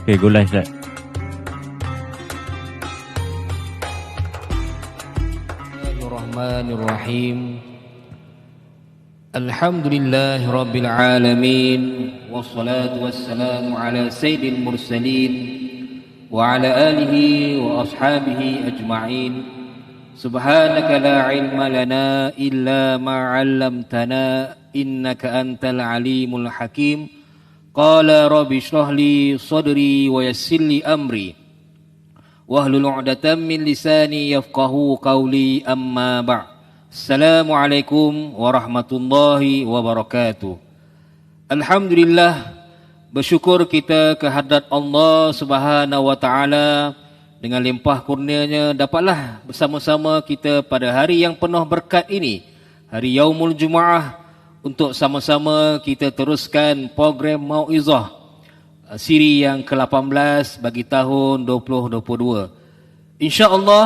Okay, go live Ustaz. Bismillahirrahmanirrahim. Alhamdulillahi rabbil alamin. Wassalatu wassalamu ala sayyidil mursalin wa ala alihi wa ashabihi ajma'in. Subhanaka la ilma lana illa ma 'allamtana innaka antal alimul hakim. Qala rabbi shrah li sadri wa yassir li amri wahlul 'uqdatam min lisani yafqahu qawli, amma ba'd. Assalamualaikum warahmatullahi wabarakatuh. Alhamdulillah, bersyukur kita kehadrat Allah Subhanahu wa taala dengan limpah kurnianya dapatlah bersama-sama kita pada hari yang penuh berkat ini, hari Yaumul Jumaah, untuk sama-sama kita teruskan program Mau'izah siri yang ke-18 bagi tahun 2022. Insya-Allah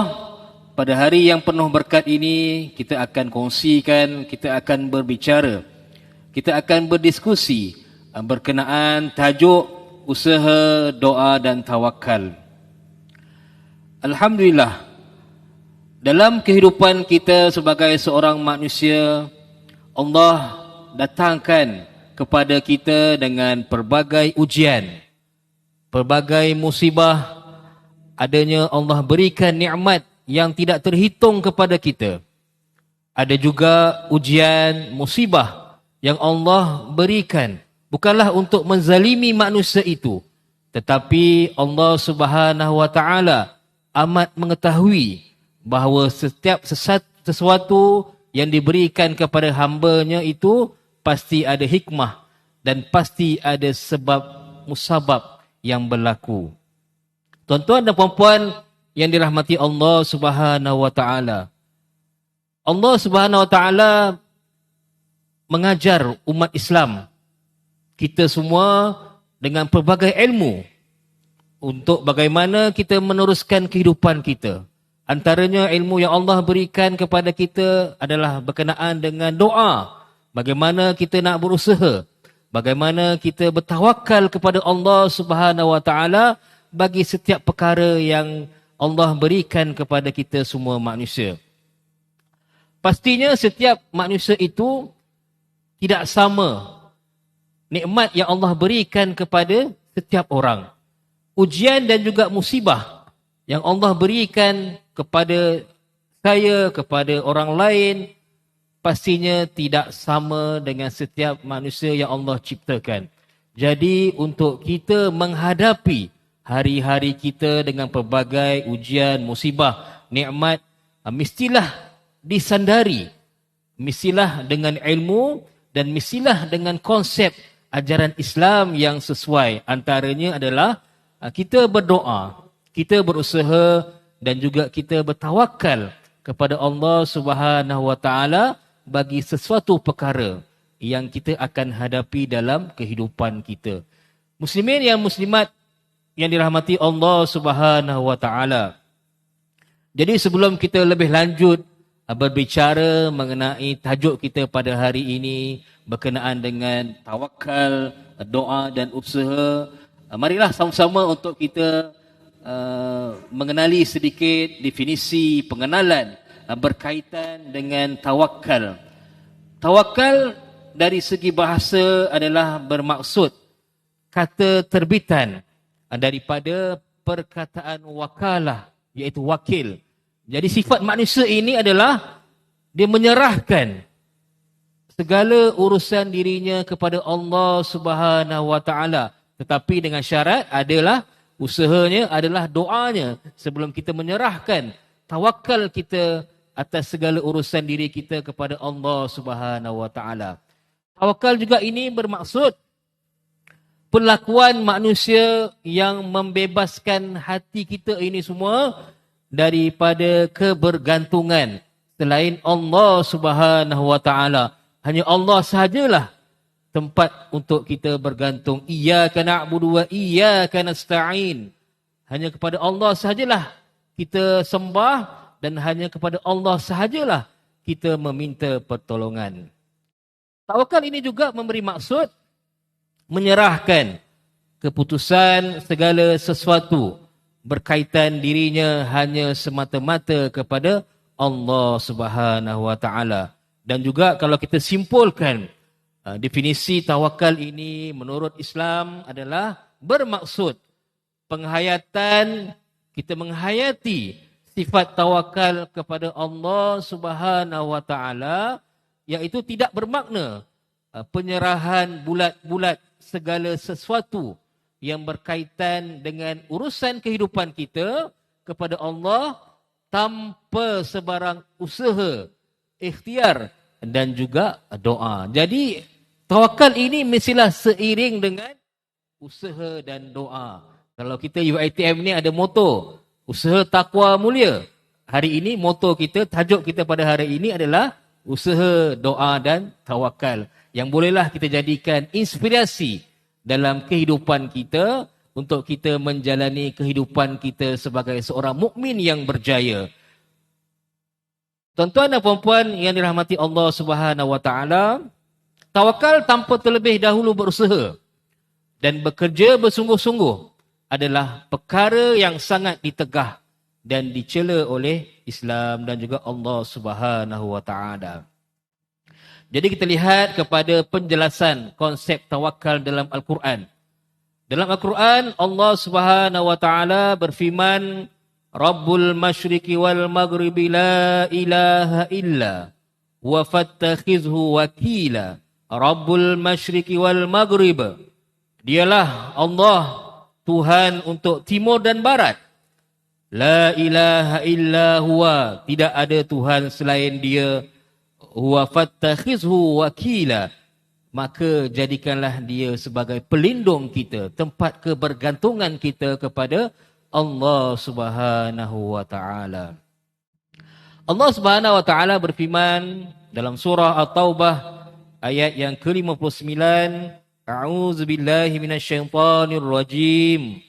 pada hari yang penuh berkat ini kita akan kongsikan, kita akan berbicara, kita akan berdiskusi berkenaan tajuk usaha, doa dan tawakal. Alhamdulillah, dalam kehidupan kita sebagai seorang manusia, Allah datangkan kepada kita dengan pelbagai ujian, pelbagai musibah. Adanya Allah berikan nikmat yang tidak terhitung kepada kita. Ada juga ujian, musibah yang Allah berikan bukanlah untuk menzalimi manusia itu, tetapi Allah Subhanahu wa taala amat mengetahui bahawa setiap sesuatu yang diberikan kepada hamba-Nya itu pasti ada hikmah dan pasti ada sebab musabab yang berlaku. Tuan-tuan dan puan-puan yang dirahmati Allah Subhanahu wa taala, Allah Subhanahu wa taala mengajar umat Islam kita semua dengan pelbagai ilmu untuk bagaimana kita meneruskan kehidupan kita. Antaranya ilmu yang Allah berikan kepada kita adalah berkenaan dengan doa. Bagaimana kita nak berusaha, bagaimana kita bertawakal kepada Allah Subhanahu wa taala bagi setiap perkara yang Allah berikan kepada kita semua manusia. Pastinya setiap manusia itu tidak sama nikmat yang Allah berikan kepada setiap orang. Ujian dan juga musibah yang Allah berikan kepada saya, kepada orang lain, pastinya tidak sama dengan setiap manusia yang Allah ciptakan. Jadi untuk kita menghadapi hari-hari kita dengan pelbagai ujian, musibah, nikmat, mestilah disandari, mestilah dengan ilmu dan mestilah dengan konsep ajaran Islam yang sesuai. Antaranya adalah kita berdoa, kita berusaha dan juga kita bertawakal kepada Allah Subhanahu wa taala bagi sesuatu perkara yang kita akan hadapi dalam kehidupan kita. Muslimin yang muslimat yang dirahmati Allah Subhanahu wa taala. Jadi sebelum kita lebih lanjut berbicara mengenai tajuk kita pada hari ini berkenaan dengan tawakal, doa dan usaha, marilah sama-sama untuk kita mengenali sedikit definisi pengenalan berkaitan dengan tawakal. Tawakal dari segi bahasa adalah bermaksud kata terbitan daripada perkataan wakalah, iaitu wakil. Jadi sifat manusia ini adalah dia menyerahkan segala urusan dirinya kepada Allah Subhanahu wa taala, tetapi dengan syarat adalah usahanya adalah doanya sebelum kita menyerahkan tawakal kita atas segala urusan diri kita kepada Allah Subhanahu wa taala. Tawakal juga ini bermaksud perlakuan manusia yang membebaskan hati kita ini semua daripada kebergantungan selain Allah Subhanahu wa taala. Hanya Allah sahajalah tempat untuk kita bergantung. Iyyaka na'budu wa iyyaka nasta'in. Hanya kepada Allah sahajalah kita sembah dan hanya kepada Allah sahajalah kita meminta pertolongan. Tawakal ini juga memberi maksud menyerahkan keputusan segala sesuatu berkaitan dirinya hanya semata-mata kepada Allah Subhanahu wa taala. Dan juga kalau kita simpulkan definisi tawakal ini menurut Islam adalah bermaksud penghayatan, kita menghayati sifat tawakal kepada Allah Subhanahu wa taala, iaitu tidak bermakna penyerahan bulat-bulat segala sesuatu yang berkaitan dengan urusan kehidupan kita kepada Allah tanpa sebarang usaha, ikhtiar dan juga doa. Jadi tawakal ini mestilah seiring dengan usaha dan doa. Kalau kita UiTM ni ada moto, usaha takwa mulia. Hari ini moto kita, tajuk kita pada hari ini adalah usaha, doa dan tawakal. Yang bolehlah kita jadikan inspirasi dalam kehidupan kita untuk kita menjalani kehidupan kita sebagai seorang mukmin yang berjaya. Tuan-tuan dan puan-puan yang dirahmati Allah Subhanahu wa taala, tawakal tanpa terlebih dahulu berusaha dan bekerja bersungguh-sungguh adalah perkara yang sangat ditegah dan dicela oleh Islam dan juga Allah Subhanahu wa taala. Jadi kita lihat kepada penjelasan konsep tawakal dalam Al-Quran. Dalam Al-Quran Allah Subhanahu wa taala berfirman, Rabbul masyriqi wal maghribi la ilaha illa wa fattakhizhu wakila. Rabbul masyriqi wal maghrib. Dialah Allah, Tuhan untuk timur dan barat. La ilaha illa huwa. Tidak ada Tuhan selain dia. Huwa fattakhizhu wakila. Maka jadikanlah dia sebagai pelindung kita, tempat kebergantungan kita kepada Allah Subhanahu wa taala. Allah Subhanahu wa taala berfirman dalam surah At-Taubah ayat yang ke-59, A'udzu billahi minasyaitonir rajim.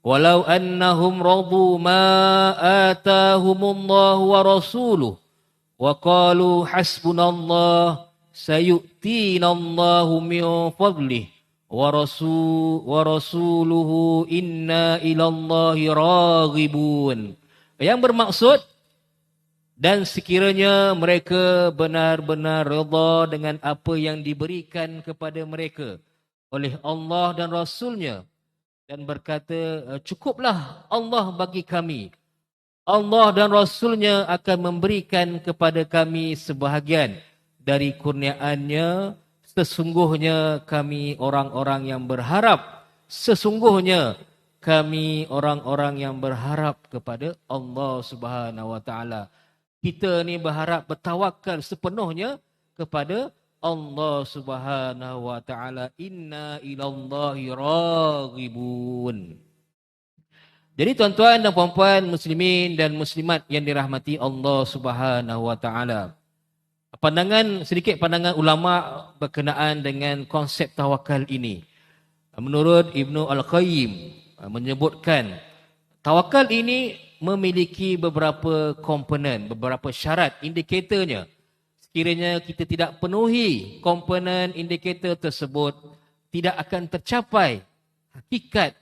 Walau annahum radu ma atahumullahu wa rasuluhu wa qalu hasbunallah sayu'tinallahu min fadlihi wa rasuluhu inna ilallahi raghibun. Yang bermaksud, dan sekiranya mereka benar-benar redha dengan apa yang diberikan kepada mereka oleh Allah dan Rasulnya, dan berkata, cukuplah Allah bagi kami. Allah dan Rasulnya akan memberikan kepada kami sebahagian dari kurniaannya. Sesungguhnya kami orang-orang yang berharap. Sesungguhnya kami orang-orang yang berharap kepada Allah Subhanahu wa taala. Kita ni berharap, bertawakal sepenuhnya kepada Allah Subhanahu wa taala. Inna ilallahi raghibun. Jadi tuan-tuan dan puan-puan muslimin dan muslimat yang dirahmati Allah Subhanahu wa taala, sedikit pandangan ulama berkenaan dengan konsep tawakal ini. Menurut Ibnu Al-Qayyim menyebutkan tawakal ini memiliki beberapa komponen, beberapa syarat, indikatornya. Sekiranya kita tidak penuhi komponen indikator tersebut, tidak akan tercapai hakikat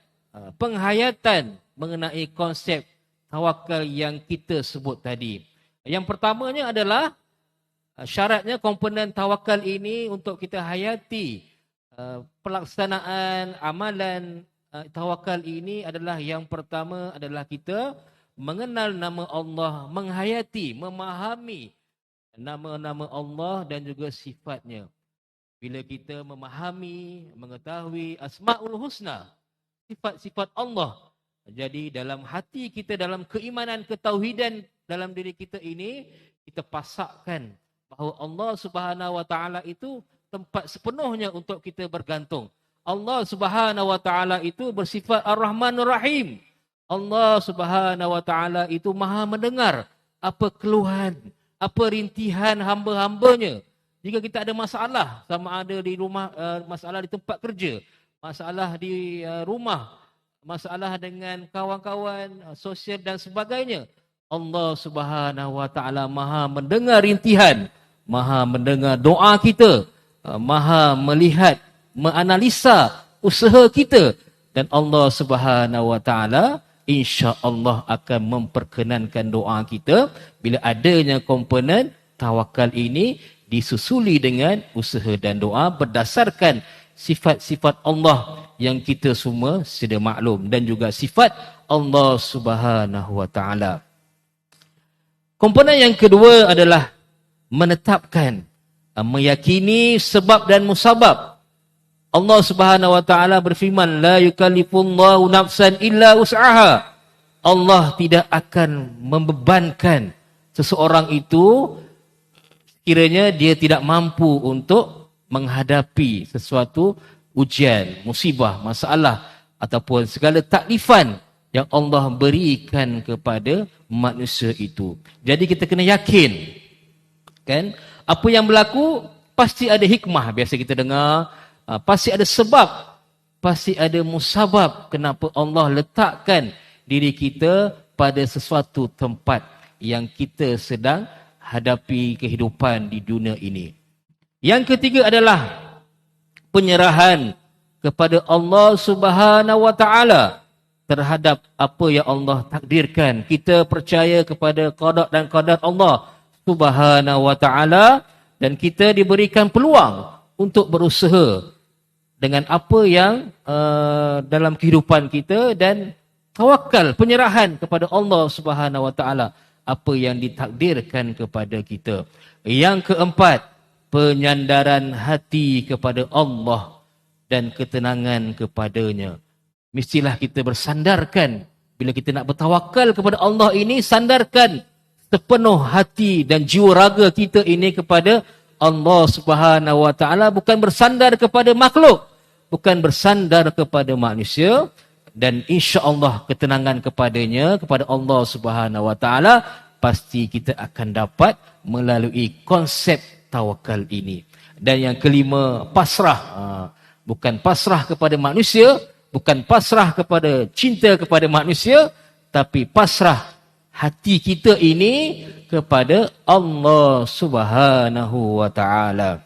penghayatan mengenai konsep tawakal yang kita sebut tadi. Yang pertamanya adalah syaratnya komponen tawakal ini untuk kita hayati pelaksanaan amalan tawakal ini adalah, yang pertama adalah kita mengenal nama Allah, menghayati, memahami nama-nama Allah dan juga sifatnya. Bila kita memahami, mengetahui Asmaul Husna, sifat-sifat Allah, jadi dalam hati kita, dalam keimanan, ketauhidan dalam diri kita ini, kita pasakkan bahawa Allah Subhanahu wa taala itu tempat sepenuhnya untuk kita bergantung. Allah Subhanahu wa taala itu bersifat Ar-Rahmanur Rahim. Allah Subhanahu wa taala itu Maha mendengar apa keluhan, apa rintihan hamba-hambanya. Jika kita ada masalah, sama ada di rumah, masalah di tempat kerja, masalah di rumah, masalah dengan kawan-kawan, sosial dan sebagainya, Allah Subhanahu wa taala Maha mendengar rintihan, Maha mendengar doa kita, Maha melihat, menganalisa usaha kita dan Allah Subhanahu wa taala insya-Allah akan memperkenankan doa kita bila adanya komponen tawakal ini disusuli dengan usaha dan doa berdasarkan sifat-sifat Allah yang kita semua sudah maklum dan juga sifat Allah Subhanahu wa taala. Komponen yang kedua adalah menetapkan, meyakini sebab dan musabab. Allah Subhanahu wa taala berfirman, la yukallifullahu nafsan illa wus'aha. Allah tidak akan membebankan seseorang itu kiranya dia tidak mampu untuk menghadapi sesuatu ujian, musibah, masalah ataupun segala taklifan yang Allah berikan kepada manusia itu. Jadi kita kena yakin, kan? Apa yang berlaku pasti ada hikmah. Biasa kita dengar, pasti ada sebab, pasti ada musabab kenapa Allah letakkan diri kita pada sesuatu tempat yang kita sedang hadapi kehidupan di dunia ini. Yang ketiga adalah penyerahan kepada Allah Subhanahu wa taala terhadap apa yang Allah takdirkan. Kita percaya kepada qada dan qadar Allah Subhanahu wa taala dan kita diberikan peluang untuk berusaha dengan apa yang dalam kehidupan kita dan tawakal, penyerahan kepada Allah Subhanahu wa taala apa yang ditakdirkan kepada kita. Yang keempat, penyandaran hati kepada Allah dan ketenangan kepadanya. Mestilah kita bersandarkan bila kita nak bertawakal kepada Allah ini, sandarkan sepenuh hati dan jiwa raga kita ini kepada Allah Subhanahu wa taala, bukan bersandar kepada makhluk, bukan bersandar kepada manusia, dan insya-Allah ketenangan kepadanya, kepada Allah Subhanahu wa taala pasti kita akan dapat melalui konsep tawakal ini. Dan yang kelima, pasrah. Bukan pasrah kepada manusia, bukan pasrah kepada cinta kepada manusia, tapi pasrah hati kita ini kepada Allah Subhanahu wa taala.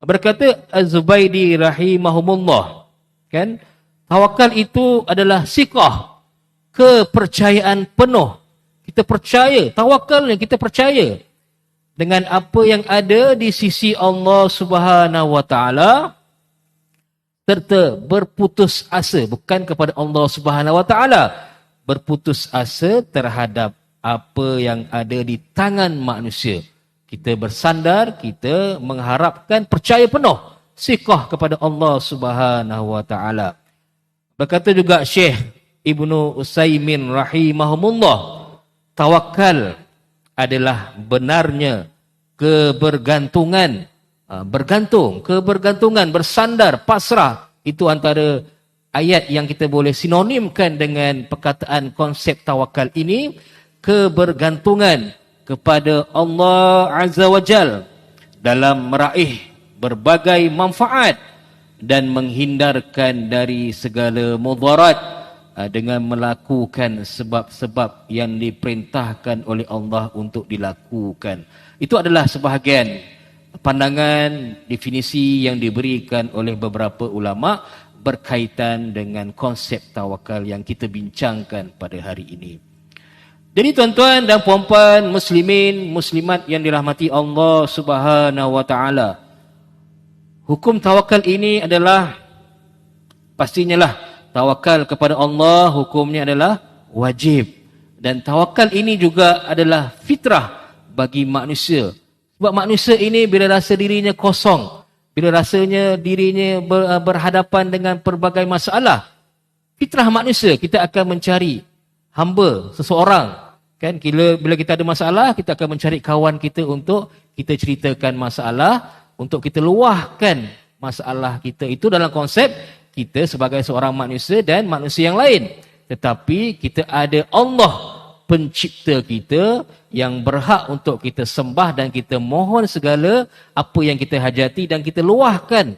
Berkata Az-Zubaydi rahimahumullah, kan, tawakal itu adalah siqah, kepercayaan penuh. Kita percaya, tawakal yang kita percaya dengan apa yang ada di sisi Allah Subhanahu wa taala, serta berputus asa bukan kepada Allah Subhanahu wa taala, berputus asa terhadap apa yang ada di tangan manusia. Kita bersandar, kita mengharapkan, percaya penuh, siqah kepada Allah Subhanahu wa taala. Berkata juga Syekh Ibnu Utsaimin rahimahumullah, tawakal adalah benarnya kebergantungan, kebergantungan, bersandar, pasrah. Itu antara ayat yang kita boleh sinonimkan dengan perkataan konsep tawakal ini, kebergantungan kepada Allah Azza wa Jal dalam meraih berbagai manfaat dan menghindarkan dari segala mudarat dengan melakukan sebab-sebab yang diperintahkan oleh Allah untuk dilakukan. Itu adalah sebahagian pandangan, definisi yang diberikan oleh beberapa ulama berkaitan dengan konsep tawakal yang kita bincangkan pada hari ini. Jadi tuan-tuan dan puan-puan, muslimin, muslimat yang dirahmati Allah Subhanahu wa taala, hukum tawakal ini adalah pastinya lah tawakal kepada Allah, hukumnya adalah wajib. Dan tawakal ini juga adalah fitrah bagi manusia. Sebab manusia ini bila rasa dirinya kosong, bila rasanya dirinya berhadapan dengan pelbagai masalah, fitrah manusia kita akan mencari hamba, seseorang. Kan, bila kita ada masalah, kita akan mencari kawan kita untuk kita ceritakan masalah, untuk kita luahkan masalah kita. Itu dalam konsep kita sebagai seorang manusia dan manusia yang lain. Tetapi kita ada Allah pencipta kita yang berhak untuk kita sembah dan kita mohon segala apa yang kita hajati dan kita luahkan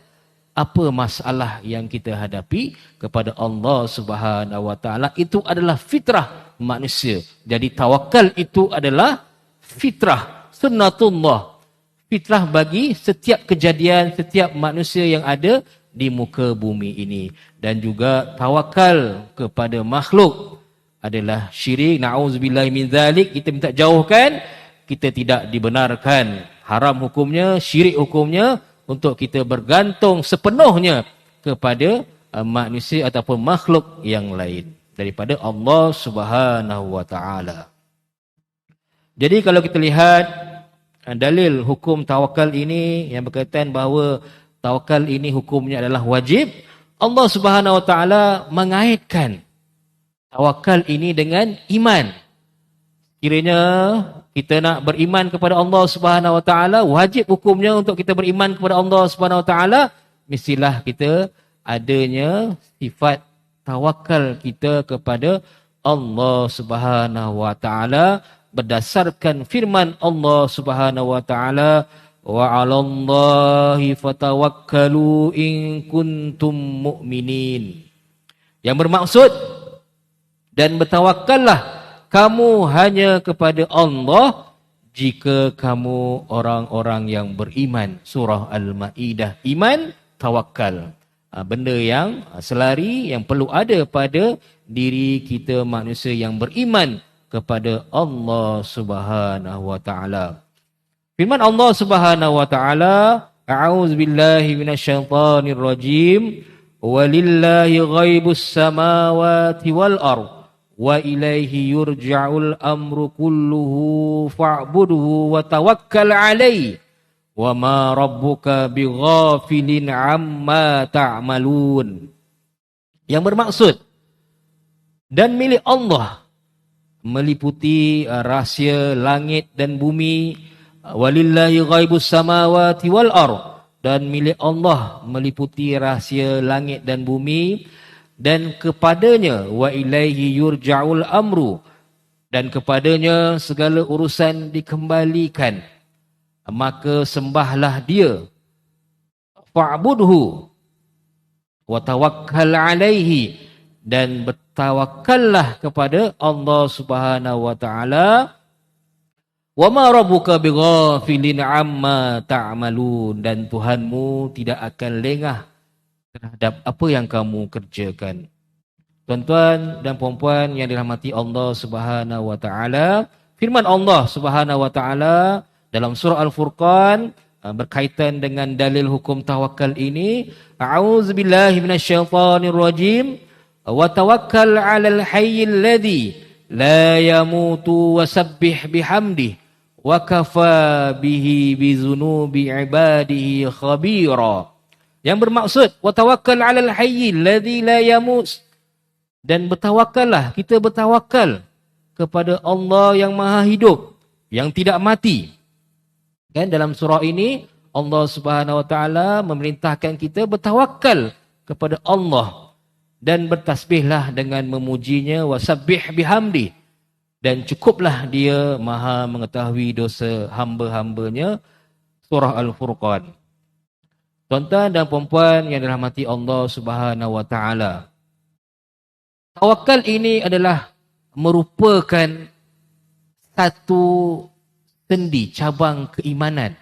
apa masalah yang kita hadapi kepada Allah Subhanahu wa taala. Itu adalah fitrah manusia. Jadi tawakal itu adalah fitrah, sunnatullah, fitrah bagi setiap kejadian, setiap manusia yang ada di muka bumi ini. Dan juga tawakal kepada makhluk adalah syirik. Na'udzubillahi min zalik. Kita minta jauhkan, kita tidak dibenarkan. Haram hukumnya, syirik hukumnya untuk kita bergantung sepenuhnya kepada manusia ataupun makhluk yang lain daripada Allah Subhanahu wa taala. Jadi kalau kita lihat dalil hukum tawakal ini yang berkaitan bahawa tawakal ini hukumnya adalah wajib, Allah Subhanahu wa taala mengaitkan tawakal ini dengan iman. Kiranya kita nak beriman kepada Allah Subhanahu wa taala, wajib hukumnya untuk kita beriman kepada Allah Subhanahu wa taala, mestilah kita adanya sifat tawakal kita kepada Allah Subhanahu wa taala berdasarkan firman Allah Subhanahu wa taala, wa 'alallahi fatawakkalu in kuntum mu'minin. Yang bermaksud, dan bertawakallah kamu hanya kepada Allah jika kamu orang-orang yang beriman. Surah Al-Ma'idah. Iman, tawakal. Benda yang selari, yang perlu ada pada diri kita manusia yang beriman kepada Allah Subhanahu wa taala. Firman Allah Subhanahu wa taala, a'udzubillahi minasyaitonir rajim, walillahi ghaibus samawati wal ardh wa ilaihi yurja'ul amru kulluhu fa'budhu wa tawakkal 'alaihi wa ma rabbuka bighafilin 'amma ta'malun. Yang bermaksud, dan milik Allah meliputi rahsia langit dan bumi, walillahi ghaibus samawati wal ardh, dan milik Allah meliputi rahsia langit dan bumi, dan kepadanya wa ilaihi yurja'ul amru, dan kepadanya segala urusan dikembalikan, maka sembahlah dia, fa'budhu wa tawakkal 'alaihi, dan bertawakkallah kepada Allah Subhanahu wa taala. Wa ma rabbuka bighafilin 'amma ta'malun, dan Tuhanmu tidak akan lengah terhadap apa yang kamu kerjakan. Tuan-tuan dan puan-puan yang dirahmati Allah Subhanahu wa taala, firman Allah Subhanahu wa taala dalam surah Al-Furqan berkaitan dengan dalil hukum tawakal ini, a'udzubillahi minasyaitonir rajim, wa tawakkal 'alal hayyil ladzi la yamutu wasabbih bihamdihi wa kafa bihi bizunubi ibadihi khabira. Yang bermaksud, wa tawakkal 'alal hayyil ladzi la yamut, dan bertawakallah, kita bertawakal kepada Allah yang maha hidup, yang tidak mati. Kan dalam surah ini Allah Subhanahu wa taala memerintahkan kita bertawakal kepada Allah dan bertasbihlah dengan memujinya, wasabbih bihamdi, dan cukuplah dia maha mengetahui dosa hamba-hambanya. Surah Al-Furqan. Tuan-tuan dan puan-puan yang dirahmati Allah Subhanahu wa taala, tawakal ini adalah merupakan satu sendi cabang keimanan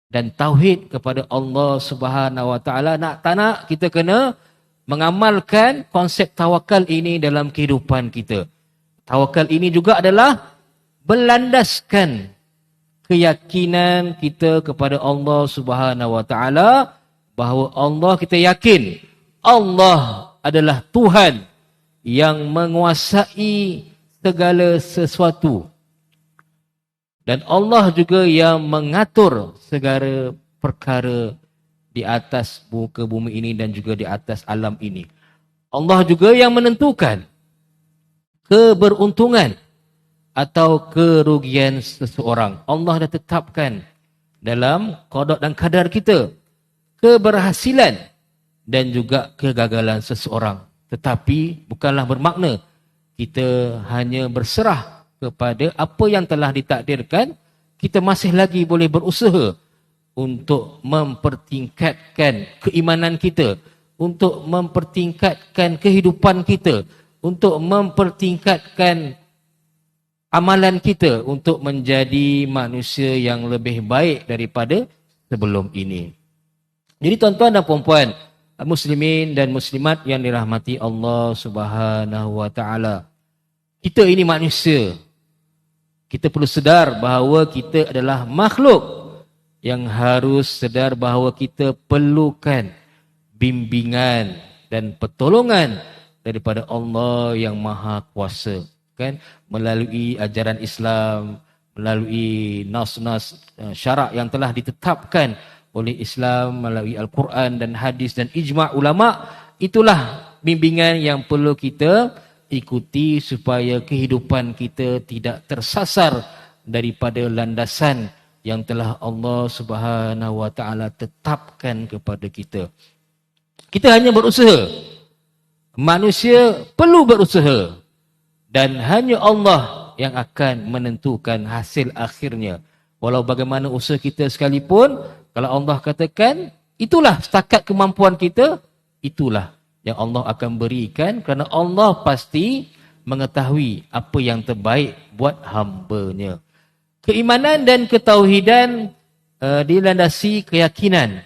dan tauhid kepada Allah Subhanahu wa taala. Nak tak nak, kita kena mengamalkan konsep tawakal ini dalam kehidupan kita. Tawakal ini juga adalah berlandaskan keyakinan kita kepada Allah Subhanahu wa taala, bahawa Allah, kita yakin Allah adalah Tuhan yang menguasai segala sesuatu, dan Allah juga yang mengatur segala perkara di atas muka bumi ini dan juga di atas alam ini. Allah juga yang menentukan keberuntungan atau kerugian seseorang. Allah dah tetapkan dalam qada dan qadar kita keberhasilan dan juga kegagalan seseorang. Tetapi bukanlah bermakna kita hanya berserah kepada apa yang telah ditakdirkan. Kita masih lagi boleh berusaha untuk mempertingkatkan keimanan kita, untuk mempertingkatkan kehidupan kita, untuk mempertingkatkan amalan kita untuk menjadi manusia yang lebih baik daripada sebelum ini. Jadi tuan-tuan dan puan-puan, muslimin dan muslimat yang dirahmati Allah Subhanahu wa taala. Kita ini manusia. Kita perlu sedar bahawa kita adalah makhluk yang harus sedar bahawa kita perlukan bimbingan dan pertolongan daripada Allah yang Maha Kuasa, kan? Melalui ajaran Islam, melalui nas-nas syarak yang telah ditetapkan oleh Islam, melalui Al-Quran dan hadis dan ijma' ulama. Itulah bimbingan yang perlu kita ikuti supaya kehidupan kita tidak tersasar daripada landasan yang telah Allah Subhanahu wa taala tetapkan kepada kita. Kita hanya berusaha. Manusia perlu berusaha dan hanya Allah yang akan menentukan hasil akhirnya. Walau bagaimana usaha kita sekalipun, kalau Allah katakan itulah setakat kemampuan kita, itulah yang Allah akan berikan, kerana Allah pasti mengetahui apa yang terbaik buat hamba-Nya. Keimanan dan ketauhidan dilandasi keyakinan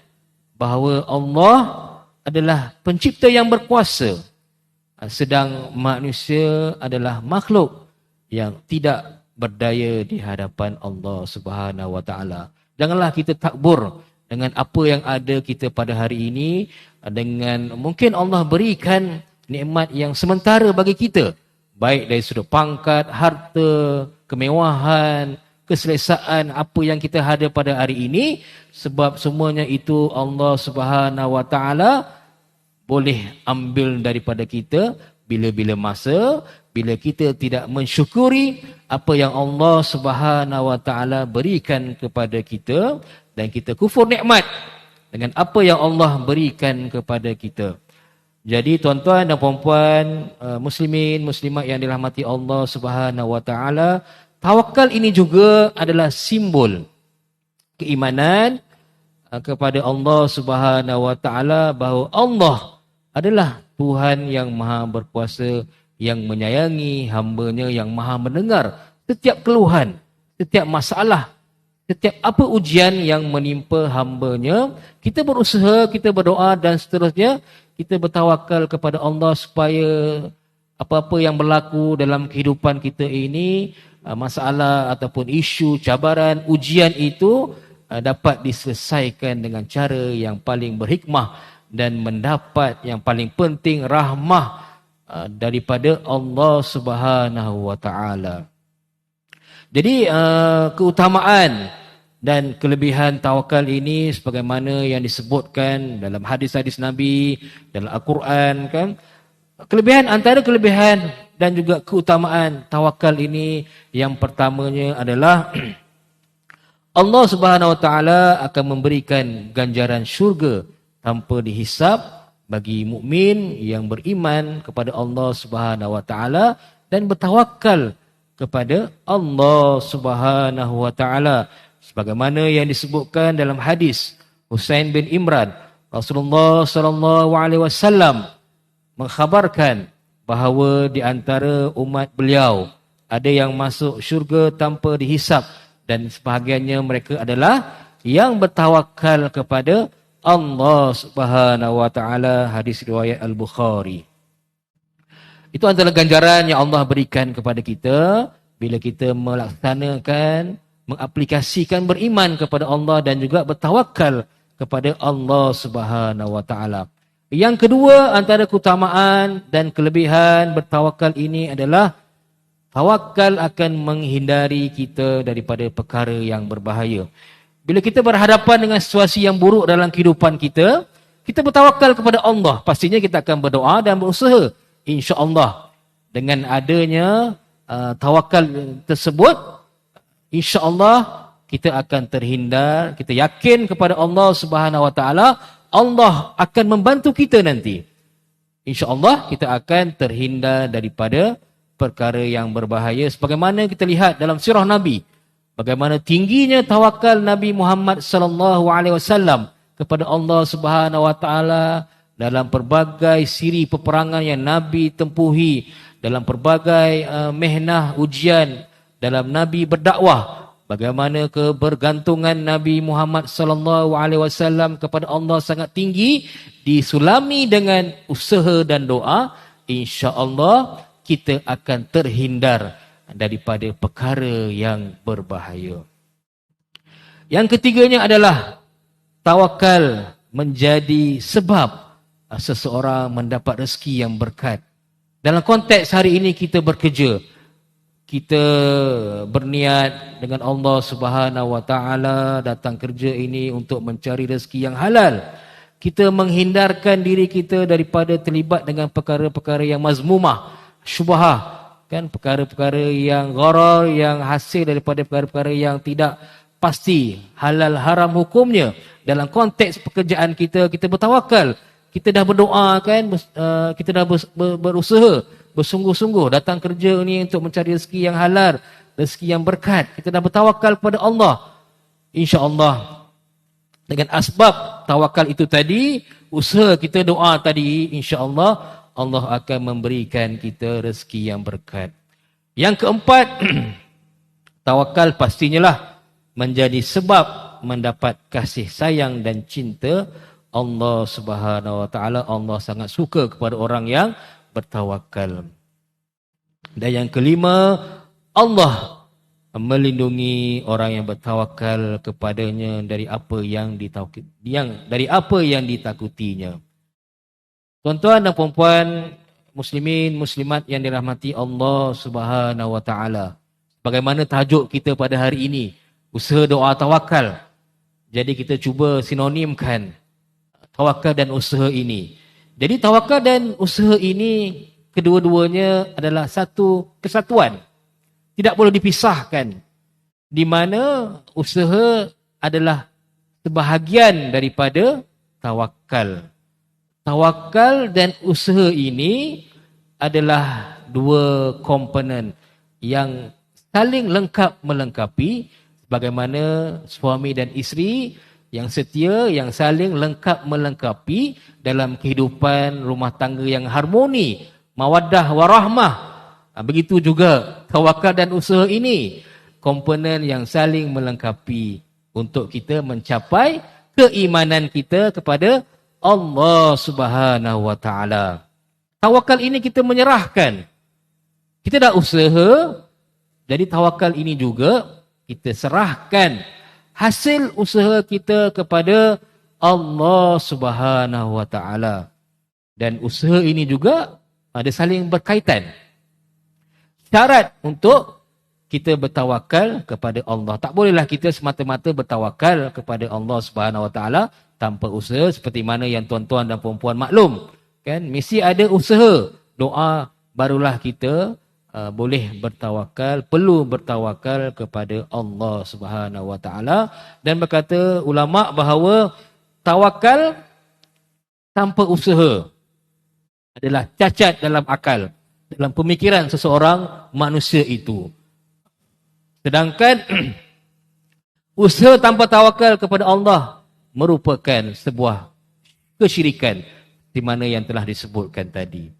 bahawa Allah adalah pencipta yang berkuasa, sedang manusia adalah makhluk yang tidak berdaya di hadapan Allah Subhanahu wa taala. Janganlah kita takbur dengan apa yang ada kita pada hari ini, dengan mungkin Allah berikan nikmat yang sementara bagi kita, baik dari sudut pangkat, harta, kemewahan, keselesaan apa yang kita ada pada hari ini, sebab semuanya itu Allah Subhanahu wa taala boleh ambil daripada kita bila-bila masa, bila kita tidak mensyukuri apa yang Allah Subhanahu wa taala berikan kepada kita dan kita kufur nikmat dengan apa yang Allah berikan kepada kita. Jadi tuan-tuan dan puan-puan, muslimin, muslimat yang dirahmati Allah Subhanahu wa taala, tawakal ini juga adalah simbol keimanan kepada Allah Subhanahu wa taala bahawa Allah adalah Tuhan yang maha berkuasa, yang menyayangi hamba-Nya, yang maha mendengar setiap keluhan, setiap masalah, setiap apa ujian yang menimpa hamba-Nya. Kita berusaha, kita berdoa dan seterusnya, kita bertawakal kepada Allah supaya apa-apa yang berlaku dalam kehidupan kita ini, masalah ataupun isu, cabaran, ujian itu dapat diselesaikan dengan cara yang paling berhikmah dan mendapat yang paling penting rahmah daripada Allah Subhanahu wa taala. Jadi keutamaan dan kelebihan tawakal ini sebagaimana yang disebutkan dalam hadis-hadis Nabi, dalam Al-Quran, kan? Antara kelebihan dan juga keutamaan tawakal ini, yang pertamanya adalah Allah Subhanahu wa taala akan memberikan ganjaran syurga tanpa dihisap bagi mukmin yang beriman kepada Allah Subhanahu wa taala dan bertawakal kepada Allah Subhanahu wa taala, sebagaimana yang disebutkan dalam hadis Husain bin Imran, Rasulullah sallallahu alaihi wasallam mengkhabarkan bahawa di antara umat beliau ada yang masuk syurga tanpa dihisap dan sebahagiannya mereka adalah yang bertawakal kepada Allah Subhanahu wa taala. Hadis riwayat Al-Bukhari. Itu antara ganjaran yang Allah berikan kepada kita bila kita melaksanakan, mengaplikasikan beriman kepada Allah dan juga bertawakal kepada Allah Subhanahu wa taala. Yang kedua antara keutamaan dan kelebihan bertawakal ini adalah tawakal akan menghindari kita daripada perkara yang berbahaya. Bila kita berhadapan dengan situasi yang buruk dalam kehidupan kita, kita bertawakal kepada Allah. Pastinya kita akan berdoa dan berusaha. InsyaAllah. Dengan adanya tawakal tersebut, InsyaAllah kita akan terhindar. Kita yakin kepada Allah Subhanahu wa taala, Allah akan membantu kita nanti. InsyaAllah kita akan terhindar daripada perkara yang berbahaya. Sebagaimana kita lihat dalam sirah Nabi, bagaimana tingginya tawakal Nabi Muhammad sallallahu alaihi wasallam kepada Allah Subhanahu wa taala dalam pelbagai siri peperangan yang Nabi tempuhi, dalam pelbagai mehnah ujian dalam Nabi berdakwah, bagaimana kebergantungan Nabi Muhammad sallallahu alaihi wasallam kepada Allah sangat tinggi, disulami dengan usaha dan doa, insya-Allah kita akan terhindar daripada perkara yang berbahaya. Yang ketiganya adalah tawakal menjadi sebab seseorang mendapat rezeki yang berkat. Dalam konteks hari ini kita bekerja, kita berniat dengan Allah Subhanahu Wa Taala datang kerja ini untuk mencari rezeki yang halal. Kita menghindarkan diri kita daripada terlibat dengan perkara-perkara yang mazmumah, syubhah, kan, perkara-perkara yang gharar, yang hasil daripada perkara-perkara yang tidak pasti halal haram hukumnya. Dalam konteks pekerjaan kita, kita bertawakal. Kita dah berdoa, kan, kita dah berusaha bersungguh-sungguh datang kerja ni untuk mencari rezeki yang halal, rezeki yang berkat. Kita dah bertawakal kepada Allah. InsyaAllah dengan asbab tawakal itu tadi, usaha kita, doa tadi, insya-Allah Allah akan memberikan kita rezeki yang berkat. Yang keempat, tawakal pastinya lah menjadi sebab mendapat kasih sayang dan cinta Allah Subhanahu Wa Taala. Allah sangat suka kepada orang yang bertawakal. Dan yang kelima, Allah melindungi orang yang bertawakal kepadanya dari apa yang ditakutinya. Tuan-tuan dan puan-puan, muslimin, muslimat yang dirahmati Allah Subhanahu Wa Taala. Bagaimana tajuk kita pada hari ini? Usaha, doa, tawakal. Jadi kita cuba sinonimkan tawakal dan usaha ini. Jadi tawakal dan usaha ini kedua-duanya adalah satu kesatuan. Tidak boleh dipisahkan. Di mana usaha adalah sebahagian daripada tawakal. Tawakal dan usaha ini adalah dua komponen yang saling lengkap melengkapi, bagaimana suami dan isteri yang setia, yang saling lengkap melengkapi dalam kehidupan rumah tangga yang harmoni, mawaddah warahmah. Begitu juga tawakal dan usaha ini, komponen yang saling melengkapi untuk kita mencapai keimanan kita kepada Allah Subhanahu Wa Taala. Tawakal ini kita menyerahkan. Kita dah usaha, jadi tawakal ini juga kita serahkan hasil usaha kita kepada Allah Subhanahu Wa Taala. Dan usaha ini juga ada saling berkaitan. Syarat untuk kita bertawakal kepada Allah. Tak bolehlah kita semata-mata bertawakal kepada Allah Subhanahu Wa Taala tanpa usaha, seperti mana yang tuan-tuan dan puan-puan maklum. Kan, mesti ada usaha. Doa barulah kita boleh bertawakal, perlu bertawakal kepada Allah Subhanahu Wa Taala. Dan berkata ulama bahawa tawakal tanpa usaha adalah cacat dalam akal, dalam pemikiran seseorang manusia itu. Sedangkan usaha tanpa tawakal kepada Allah merupakan sebuah kesyirikan di mana yang telah disebutkan tadi.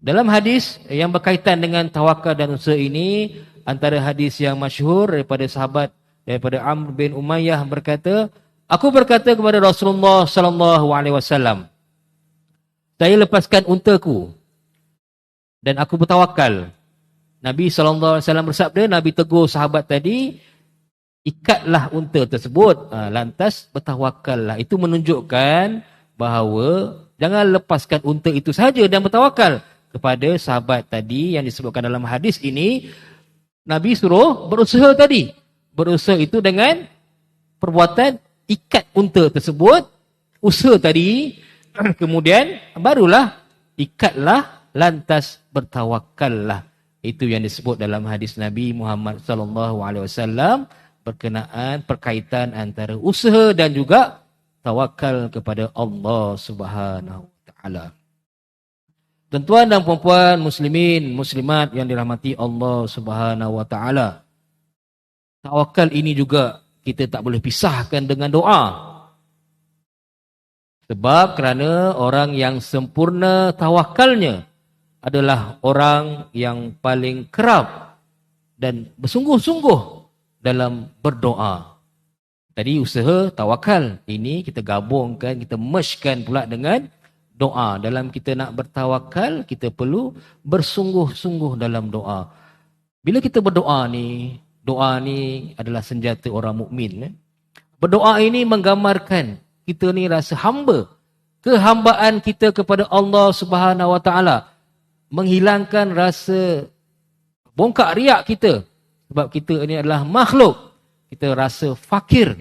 Dalam hadis yang berkaitan dengan tawakal dan usaha ini, antara hadis yang masyhur daripada sahabat, daripada Amr bin Umayyah berkata, aku berkata kepada Rasulullah sallallahu alaihi wasallam, saya lepaskan untaku dan aku bertawakal. Nabi sallallahu alaihi wasallam bersabda, Nabi tegur sahabat tadi, ikatlah unta tersebut, lantas bertawakallah. Itu menunjukkan bahawa jangan lepaskan unta itu saja dan bertawakal. Kepada sahabat tadi yang disebutkan dalam hadis ini, Nabi suruh berusaha tadi. Berusaha itu dengan perbuatan ikat unta tersebut, usaha tadi, kemudian barulah ikatlah, lantas bertawakallah. Itu yang disebut dalam hadis Nabi Muhammad sallallahu alaihi wasallam berkenaan perkaitan antara usaha dan juga tawakal kepada Allah Subhanahu wa taala. Tuan-tuan dan puan-puan, muslimin, muslimat yang dirahmati Allah Subhanahu wa taala. Tawakal ini juga kita tak boleh pisahkan dengan doa. Sebab kerana orang yang sempurna tawakalnya adalah orang yang paling kerap dan bersungguh-sungguh dalam berdoa. Tadi usaha tawakal, ini kita gabungkan, kita mergekan pula dengan doa. Dalam kita nak bertawakal, kita perlu bersungguh-sungguh dalam doa. Bila kita berdoa ni, doa ni adalah senjata orang mukmin. Berdoa ini menggambarkan kita ni rasa hamba, kehambaan kita kepada Allah Subhanahu Wa Taala, menghilangkan rasa bongkak riak kita. Sebab kita ni adalah makhluk. Kita rasa fakir.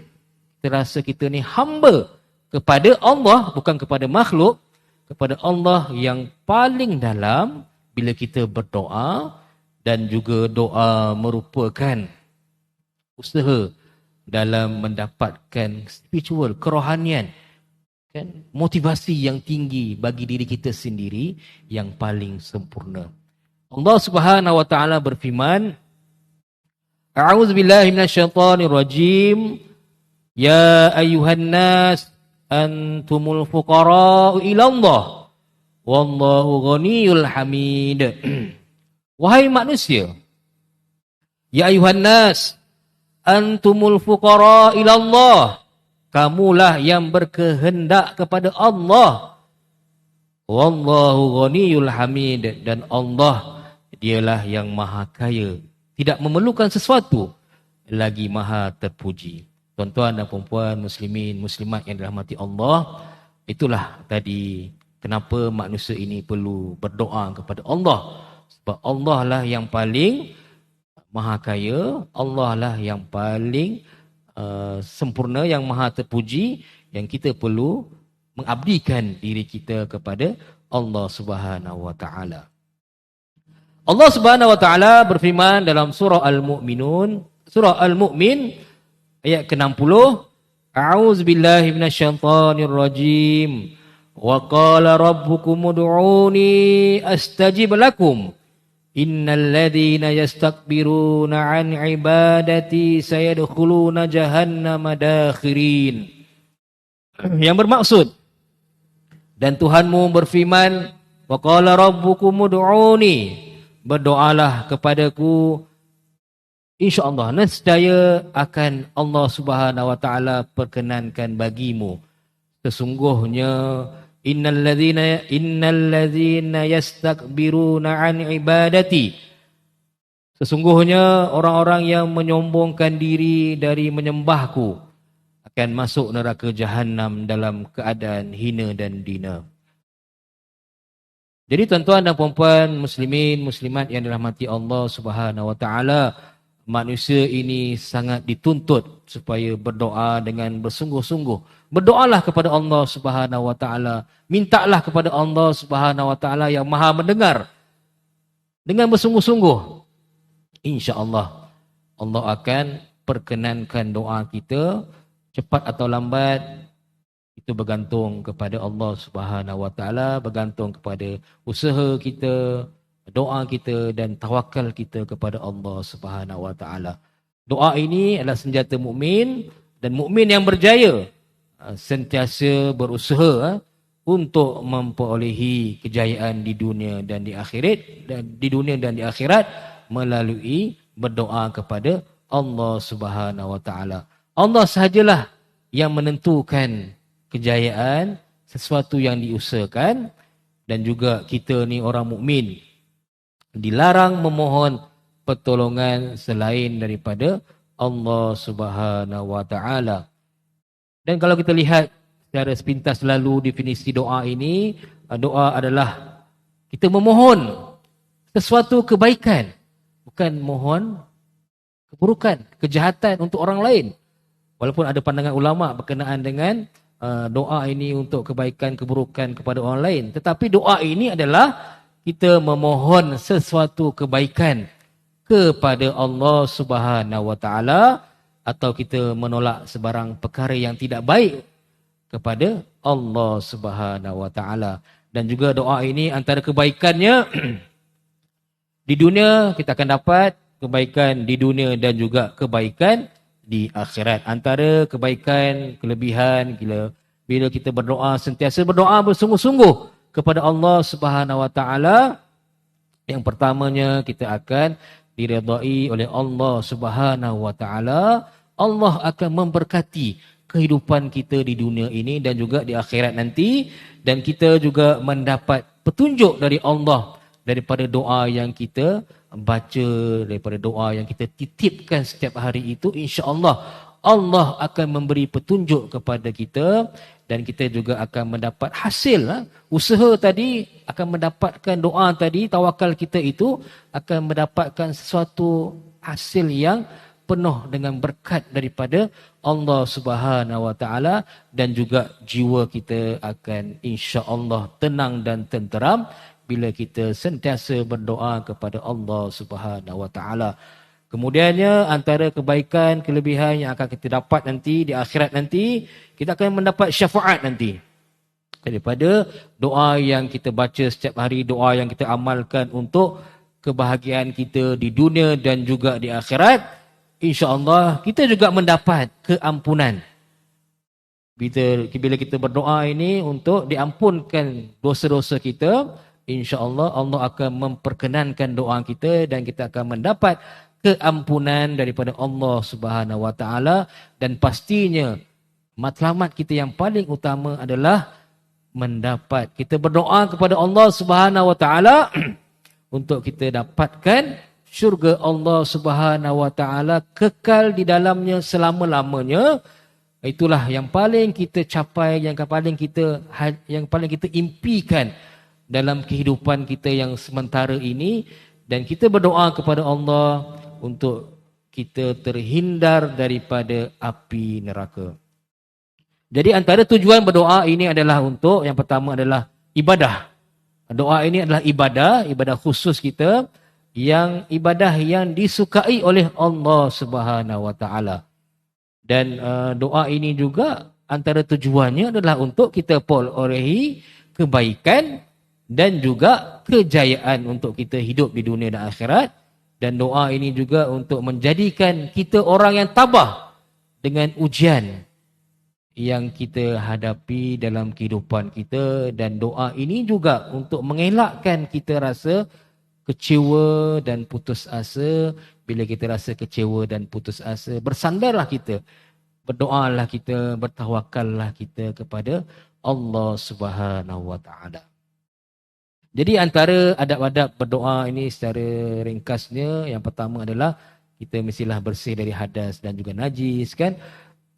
Kita rasa kita ni hamba kepada Allah, bukan kepada makhluk. Kepada Allah yang paling dalam bila kita berdoa. Dan juga doa merupakan usaha dalam mendapatkan spiritual, kerohanian. Kan? Motivasi yang tinggi bagi diri kita sendiri yang paling sempurna. Allah Subhanahu Wa Taala berfirman, A'udzubillahi minasyaitonirrajim. Ya ayuhan nas antumul fuqara'u ilallah wallahu ghaniyul hamid. Wahai manusia, ya ayuhan nas antumul fuqara ilallah, kamulah yang berkehendak kepada Allah. Wallahu ghaniyul hamid, dan Allah dialah yang maha kaya, tidak memerlukan sesuatu, lagi maha terpuji. Tuan-tuan dan puan-puan, muslimin, muslimat yang dirahmati Allah, itulah tadi kenapa manusia ini perlu berdoa kepada Allah. Sebab Allah lah yang paling maha kaya, Allah lah yang paling sempurna, yang maha terpuji, yang kita perlu mengabdikan diri kita kepada Allah Subhanahu Wa Taala. Allah Subhanahu Wa Taala berfirman dalam surah Al-Mu'minun, surah Al-Mu'min ayat ke-60, A'udzubillahi minasyaitonirrajim. Wa qala rabbukum ud'uni astajib lakum. Innal ladzina yastakbiruna 'an ibadati sayadkhuluna jahannama dakhirin. Yang bermaksud, dan Tuhanmu berfirman, wa qala rabbukum ud'uni, berdoalah kepadaku, insya-Allah nescaya akan Allah Subhanahu Wa Taala perkenankan bagimu. Sesungguhnya innal ladzina yastakbiruna an ibadati, sesungguhnya orang-orang yang menyombongkan diri dari menyembahku akan masuk neraka jahanam dalam keadaan hina dan dina. Jadi tuan-tuan dan puan-puan, muslimin, muslimat yang dirahmati Allah Subhanahu Wa Taala, manusia ini sangat dituntut supaya berdoa dengan bersungguh-sungguh. Berdoalah kepada Allah Subhanahu Wa Taala, mintalah kepada Allah Subhanahu Wa Taala yang Maha mendengar dengan bersungguh-sungguh. Insya-Allah Allah akan perkenankan doa kita, cepat atau lambat. Itu bergantung kepada Allah Subhanahu Wa Taala, bergantung kepada usaha kita, doa kita dan tawakal kita kepada Allah Subhanahu Wa Taala. Doa ini adalah senjata mukmin, dan mukmin yang berjaya sentiasa berusaha untuk memperolehi kejayaan di dunia dan di akhirat, dan di dunia dan di akhirat melalui berdoa kepada Allah Subhanahu Wa Taala. Allah sahajalah yang menentukan kejayaan, sesuatu yang diusahakan, dan juga kita ni orang mukmin dilarang memohon pertolongan selain daripada Allah Subhanahu Wa Taala. Dan kalau kita lihat secara sepintas lalu definisi doa ini, doa adalah kita memohon sesuatu kebaikan, bukan mohon keburukan, kejahatan untuk orang lain. Walaupun ada pandangan ulama berkenaan dengan doa ini untuk kebaikan, keburukan kepada orang lain. Tetapi doa ini adalah kita memohon sesuatu kebaikan kepada Allah Subhanahu Wa Taala, atau kita menolak sebarang perkara yang tidak baik kepada Allah Subhanahu Wa Taala. Dan juga doa ini antara kebaikannya di dunia kita akan dapat kebaikan di dunia dan juga kebaikan di akhirat. Antara kebaikan, kelebihan bila kita berdoa, sentiasa berdoa bersungguh-sungguh kepada Allah Subhanahu Wa Taala, yang pertamanya kita akan diredai oleh Allah Subhanahu wa taala, Allah akan memberkati kehidupan kita di dunia ini dan juga di akhirat nanti, dan kita juga mendapat petunjuk dari Allah daripada doa yang kita baca, daripada doa yang kita titipkan setiap hari itu, insya-Allah Allah akan memberi petunjuk kepada kita dan kita juga akan mendapat hasil. Usaha tadi akan mendapatkan, doa tadi, tawakal kita itu akan mendapatkan sesuatu hasil yang penuh dengan berkat daripada Allah Subhanahu wa taala, dan juga jiwa kita akan insya-Allah tenang dan tenteram bila kita sentiasa berdoa kepada Allah Subhanahu wa taala. Kemudiannya antara kebaikan, kelebihan yang akan kita dapat nanti di akhirat nanti, kita akan mendapat syafaat nanti. Daripada doa yang kita baca setiap hari, doa yang kita amalkan untuk kebahagiaan kita di dunia dan juga di akhirat, insya-Allah kita juga mendapat keampunan. Bila kita berdoa ini untuk diampunkan dosa-dosa kita, insya-Allah Allah akan memperkenankan doa kita dan kita akan mendapat keampunan daripada Allah Subhanahu wa taala, dan pastinya matlamat kita yang paling utama adalah mendapat, kita berdoa kepada Allah Subhanahu wa taala untuk kita dapatkan syurga Allah Subhanahu wa taala, kekal di dalamnya selama-lamanya. Itulah yang paling kita capai, yang paling kita impikan dalam kehidupan kita yang sementara ini, dan kita berdoa kepada Allah untuk kita terhindar daripada api neraka. Jadi antara tujuan berdoa ini adalah untuk, yang pertama adalah ibadah. Doa ini adalah ibadah khusus kita, yang ibadah yang disukai oleh Allah Subhanahu wa taala. Dan doa ini juga antara tujuannya adalah untuk kita perolehi kebaikan dan juga kejayaan untuk kita hidup di dunia dan akhirat. Dan doa ini juga untuk menjadikan kita orang yang tabah dengan ujian yang kita hadapi dalam kehidupan kita. Dan doa ini juga untuk mengelakkan kita rasa kecewa dan putus asa. Bila kita rasa kecewa dan putus asa, bersandarlah kita, berdoalah kita, bertawakallah kita kepada Allah Subhanahu wa taala. Jadi antara adab-adab berdoa ini secara ringkasnya, yang pertama adalah kita mestilah bersih dari hadas dan juga najis, kan?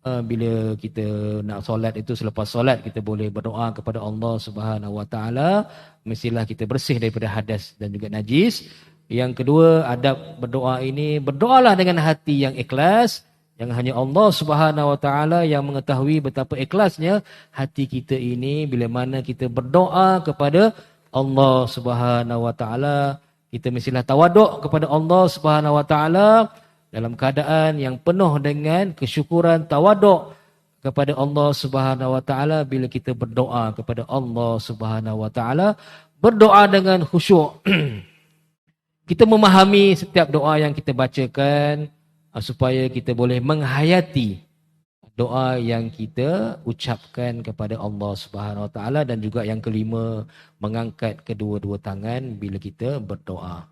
Bila kita nak solat itu, selepas solat kita boleh berdoa kepada Allah Subhanahu wa taala, mestilah kita bersih daripada hadas dan juga najis. Yang kedua, adab berdoa ini, berdoalah dengan hati yang ikhlas, yang hanya Allah Subhanahu wa taala yang mengetahui betapa ikhlasnya hati kita ini bila mana kita berdoa kepada Allah Subhanahu wa taala. Kita mestilah tawaduk kepada Allah Subhanahu wa taala dalam keadaan yang penuh dengan kesyukuran, tawaduk kepada Allah Subhanahu wa taala bila kita berdoa kepada Allah Subhanahu wa taala, berdoa dengan khusyuk. Kita memahami setiap doa yang kita bacakan supaya kita boleh menghayati doa yang kita ucapkan kepada Allah Subhanahu wa taala. Dan juga yang kelima, mengangkat kedua-dua tangan bila kita berdoa.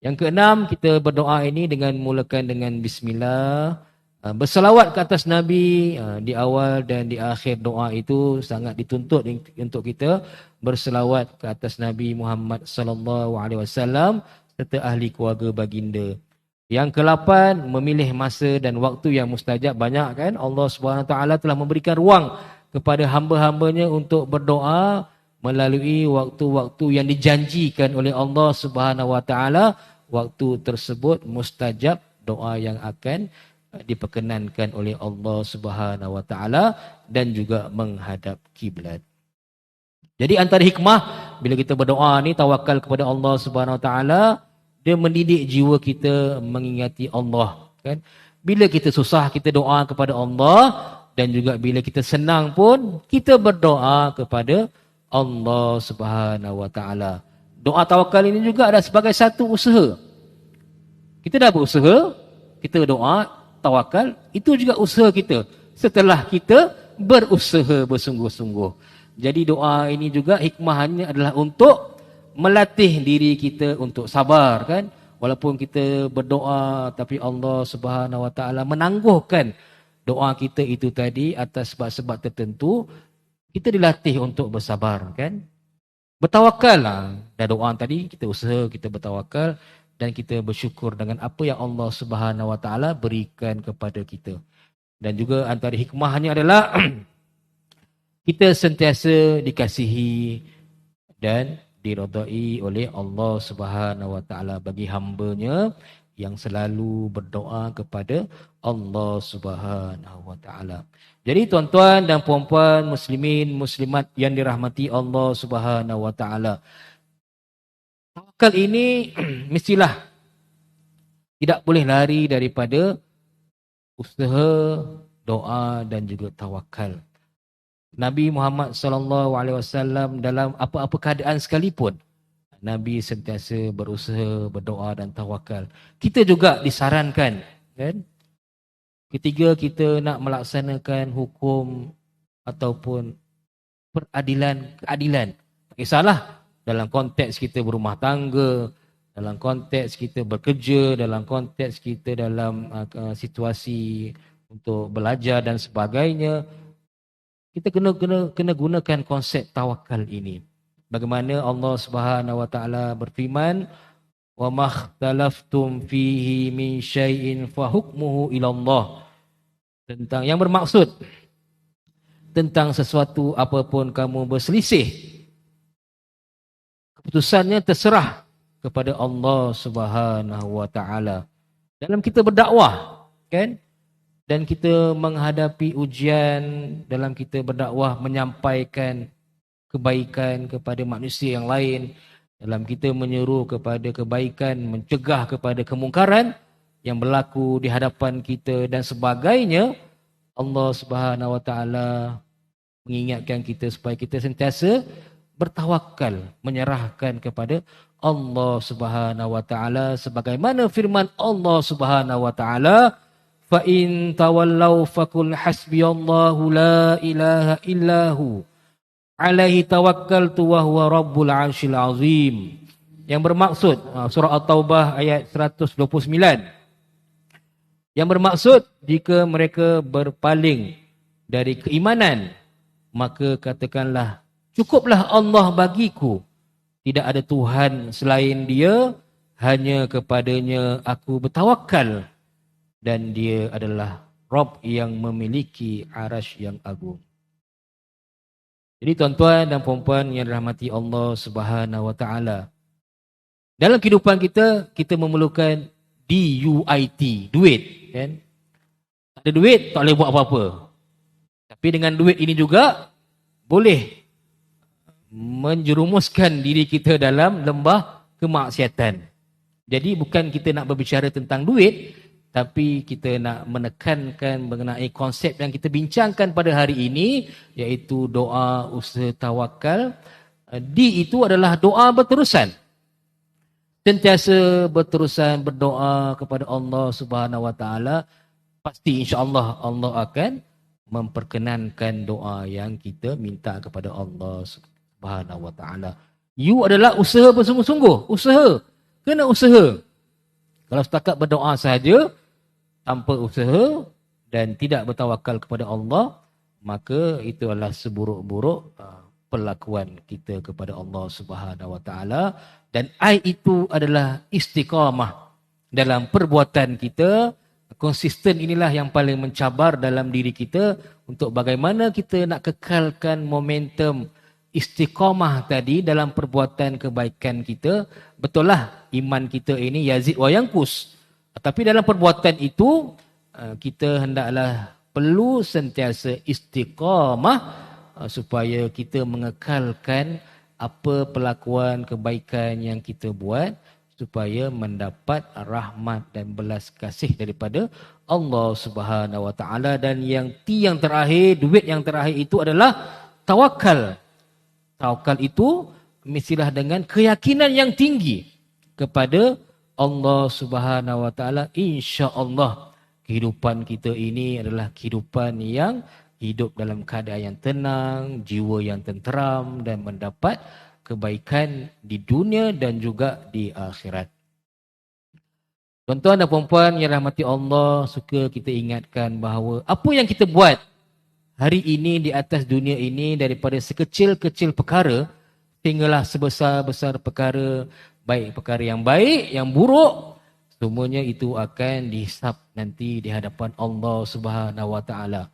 Yang keenam, kita berdoa ini dengan mulakan dengan bismillah. Berselawat ke atas Nabi di awal dan di akhir doa itu sangat dituntut untuk kita berselawat ke atas Nabi Muhammad sallallahu alaihi wasallam serta ahli keluarga baginda. Yang ke-8, memilih masa dan waktu yang mustajab. Banyak kan Allah Subhanahu wa taala telah memberikan ruang kepada hamba-hambanya untuk berdoa melalui waktu-waktu yang dijanjikan oleh Allah Subhanahu wa taala. Waktu tersebut mustajab, doa yang akan diperkenankan oleh Allah Subhanahu wa taala dan juga menghadap kiblat. Jadi antara hikmah bila kita berdoa ni, tawakal kepada Allah Subhanahu wa taala, dia mendidik jiwa kita mengingati Allah, kan? Bila kita susah, kita doa kepada Allah, dan juga bila kita senang pun kita berdoa kepada Allah Subhanahu wa taala. Doa tawakal ini juga ada sebagai satu usaha. Kita dah berusaha, kita doa tawakal, itu juga usaha kita setelah kita berusaha bersungguh-sungguh. Jadi doa ini juga hikmahnya adalah untuk melatih diri kita untuk sabar, kan? walaupun kita berdoa tapi Allah Subhanahu Wa Taala menangguhkan doa kita itu tadi atas sebab-sebab tertentu, kita dilatih untuk bersabar, kan? Bertawakal lah. Dah doa tadi, kita usaha, kita bertawakal dan kita bersyukur dengan apa yang Allah Subhanahu Wa Taala berikan kepada kita. Dan juga antara hikmahnya adalah kita sentiasa dikasihi dan diridai oleh Allah Subhanahu Wa Taala bagi hamba-Nya yang selalu berdoa kepada Allah Subhanahu Wa Taala. Jadi tuan-tuan dan puan-puan muslimin muslimat yang dirahmati Allah Subhanahu Wa Taala, tawakal ini mestilah tidak boleh lari daripada usaha, doa dan juga tawakal. Nabi Muhammad SAW dalam apa-apa keadaan sekalipun, Nabi sentiasa berusaha, berdoa dan tawakal. Kita juga disarankan, kan? Ketika kita nak melaksanakan hukum ataupun keadilan, tak kisahlah dalam konteks kita berumah tangga, dalam konteks kita bekerja, dalam konteks kita dalam situasi untuk belajar dan sebagainya, kita kena gunakan konsep tawakal ini. Bagaimana Allah Subhanahu Wa Taala berfirman, "Wa makhtalaftum fihi min syai'in fa hukmuhu ila Allah." Tentang yang bermaksud tentang sesuatu apapun kamu berselisih, keputusannya terserah kepada Allah Subhanahu Wa Taala. Dalam kita berdakwah, kan? Dan kita menghadapi ujian dalam kita berdakwah, menyampaikan kebaikan kepada manusia yang lain, dalam kita menyeru kepada kebaikan, mencegah kepada kemungkaran yang berlaku di hadapan kita dan sebagainya, Allah Subhanahu Wa Taala mengingatkan kita supaya kita sentiasa bertawakal, menyerahkan kepada Allah Subhanahu Wa Taala sebagaimana firman Allah Subhanahu Wa Taala, fa in tawallaw faqul hasbiyallahu la ilaha illahu alaihi tawakkaltu wa huwa rabbul arsyil azim. Yang bermaksud surah At-Taubah ayat 129. Yang bermaksud jika mereka berpaling dari keimanan, maka katakanlah, cukuplah Allah bagiku, tidak ada Tuhan selain Dia, hanya kepadanya aku bertawakal, dan Dia adalah Rabb yang memiliki arasy yang agung. Jadi tuan-tuan dan puan-puan yang dirahmati Allah Subhanahu Wa Taala, dalam kehidupan kita, kita memerlukan DUIT, duit, kan? Tak ada duit, tak boleh buat apa-apa. Tapi dengan duit ini juga boleh menjerumuskan diri kita dalam lembah kemaksiatan. Jadi bukan kita nak berbicara tentang duit, tapi kita nak menekankan mengenai konsep yang kita bincangkan pada hari ini, iaitu doa, usaha, tawakal. D itu adalah doa berterusan. Sentiasa berterusan berdoa kepada Allah Subhanahu Wa Taala, pasti insya-Allah Allah akan memperkenankan doa yang kita minta kepada Allah Subhanahu Wa Taala. U adalah usaha bersungguh-sungguh, usaha. Kena usaha. Kalau setakat berdoa sahaja tanpa usaha dan tidak bertawakal kepada Allah, maka itu adalah seburuk-buruk perlakuan kita kepada Allah Subhanahu Wa Taala. Dan I itu adalah istiqamah dalam perbuatan kita. Konsisten inilah yang paling mencabar dalam diri kita untuk bagaimana kita nak kekalkan momentum istiqamah tadi dalam perbuatan kebaikan kita. Betul lah iman kita ini yazid wa yanqus. Tapi dalam perbuatan itu kita hendaklah perlu sentiasa istiqamah supaya kita mengekalkan apa perlakuan kebaikan yang kita buat supaya mendapat rahmat dan belas kasih daripada Allah Subhanahu Wa Taala. Dan yang terakhir, duit yang terakhir itu adalah tawakal. Tawakal itu mestilah dengan keyakinan yang tinggi kepada Allah Subhanahu Wa Taala. Insya-Allah kehidupan kita ini adalah kehidupan yang hidup dalam keadaan yang tenang, jiwa yang tenteram dan mendapat kebaikan di dunia dan juga di akhirat. Tuan-tuan dan puan-puan yang rahmati Allah, suka kita ingatkan bahawa apa yang kita buat hari ini di atas dunia ini, daripada sekecil-kecil perkara sehinggalah sebesar-besar perkara, baik perkara yang baik, yang buruk, semuanya itu akan dihisap nanti di hadapan Allah Subhanahu Wa Taala.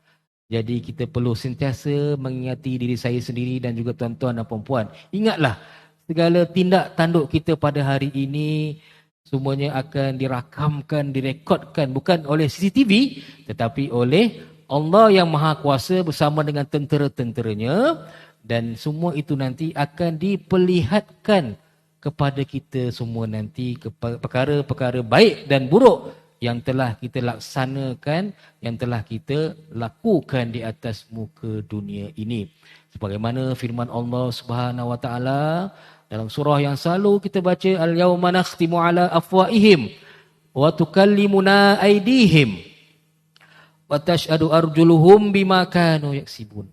Jadi kita perlu sentiasa mengingati diri saya sendiri dan juga tuan-tuan dan puan-puan. Ingatlah, segala tindak tanduk kita pada hari ini semuanya akan dirakamkan, direkodkan bukan oleh CCTV tetapi oleh Allah yang Maha Kuasa bersama dengan tentera-tenteranya, dan semua itu nanti akan diperlihatkan kepada kita semua nanti perkara-perkara baik dan buruk yang telah kita laksanakan, yang telah kita lakukan di atas muka dunia ini. Sebagaimana firman Allah Subhanahu Wa Taala dalam surah yang selalu kita baca, al-yawma nakhtimu ala afwaihim wa tukallimuna aydihim wa tashhadu arjuluhum bima kanu yaksibun.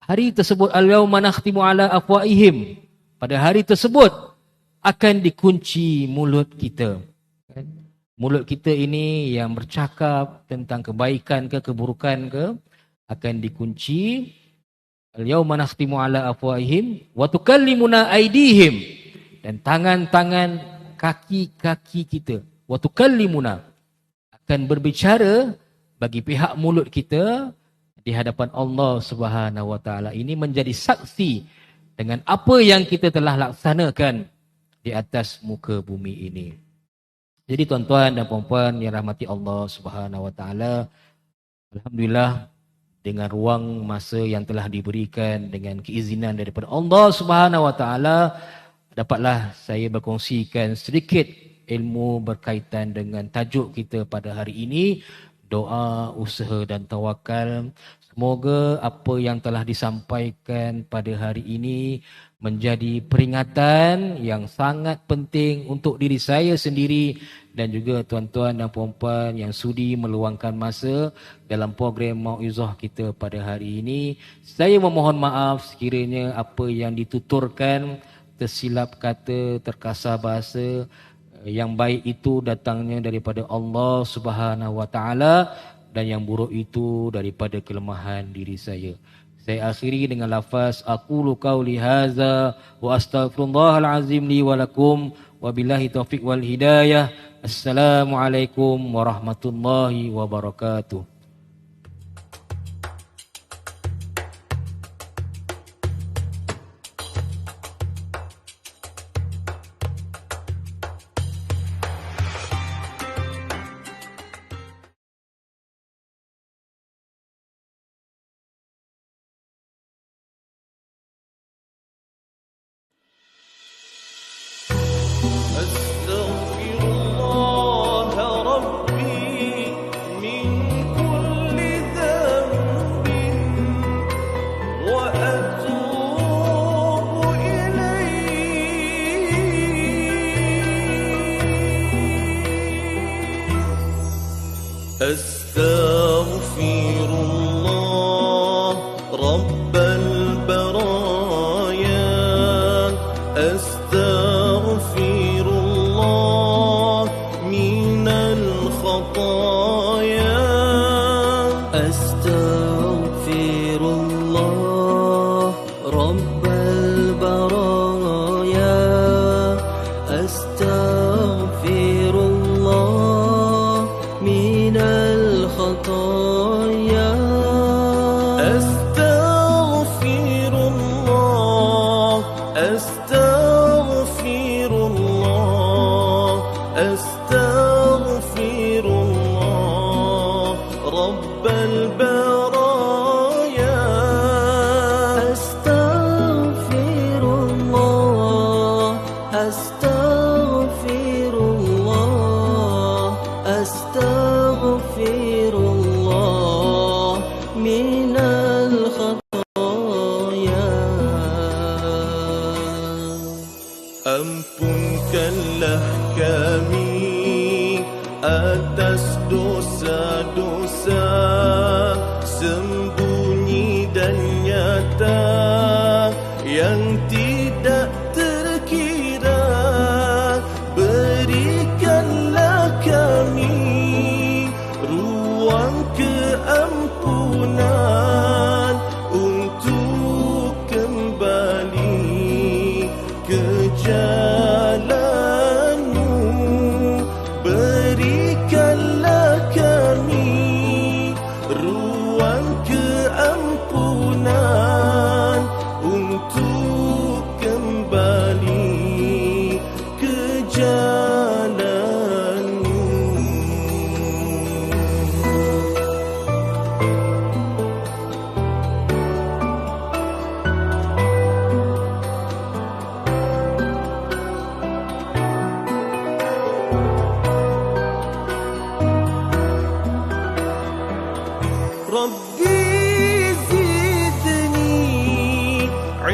Hari tersebut, al-yawma nakhtimu ala afwaihim, pada hari tersebut akan dikunci mulut kita. Mulut kita ini yang bercakap tentang kebaikan ke keburukan ke akan dikunci. Al-yawma nakhtimu ala afwahihim wa tukallimuna aydihim, dan tangan-tangan, kaki-kaki kita, wa tukallimuna, akan berbicara bagi pihak mulut kita di hadapan Allah Subhanahu Wa Taala. Ini menjadi saksi dengan apa yang kita telah laksanakan di atas muka bumi ini. Jadi tuan-tuan dan puan-puan yang rahmati Allah Subhanahu Wa Taala, alhamdulillah, dengan ruang masa yang telah diberikan dengan keizinan daripada Allah Subhanahu Wa Taala, dapatlah saya berkongsikan sedikit ilmu berkaitan dengan tajuk kita pada hari ini, doa, usaha dan tawakal. Semoga apa yang telah disampaikan pada hari ini menjadi peringatan yang sangat penting untuk diri saya sendiri dan juga tuan-tuan dan puan-puan yang sudi meluangkan masa dalam program Mau'izah kita pada hari ini. Saya memohon maaf sekiranya apa yang dituturkan tersilap kata, terkasar bahasa. Yang baik itu datangnya daripada Allah Subhanahu Wa Taala dan yang buruk itu daripada kelemahan diri saya. Saya akhiri dengan lafaz aqulu qauli hadza wa astaghfirullahal azim li wa lakum wa billahi taufiq wal hidayah. Assalamualaikum warahmatullahi wabarakatuh.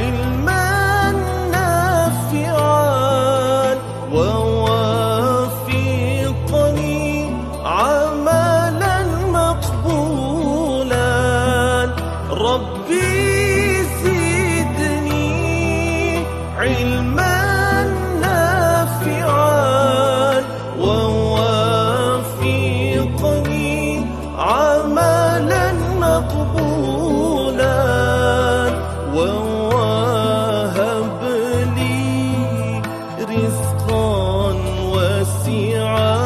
علما نافعا ووافقني عملا مقبولا ربي زدني علما نافعا ووافقني عملا مقبولا ووهب لي رزقا واسعا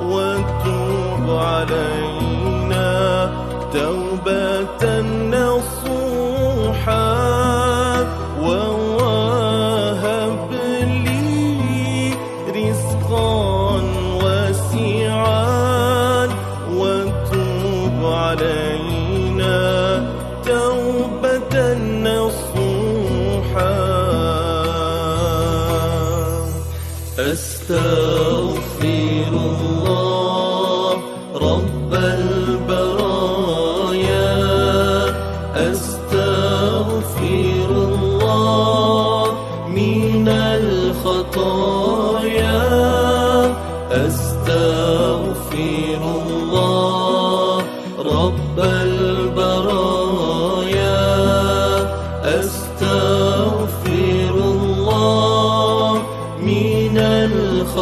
وتوب علينا توبة نصوحا ووهب لي رزقا واسعا وتوب علينا توبة نصوحا أستغفر الله رب البرايا أستغفر الله من الخطايا أستغفر الله رب البرايا أستغفر الله من الخطايا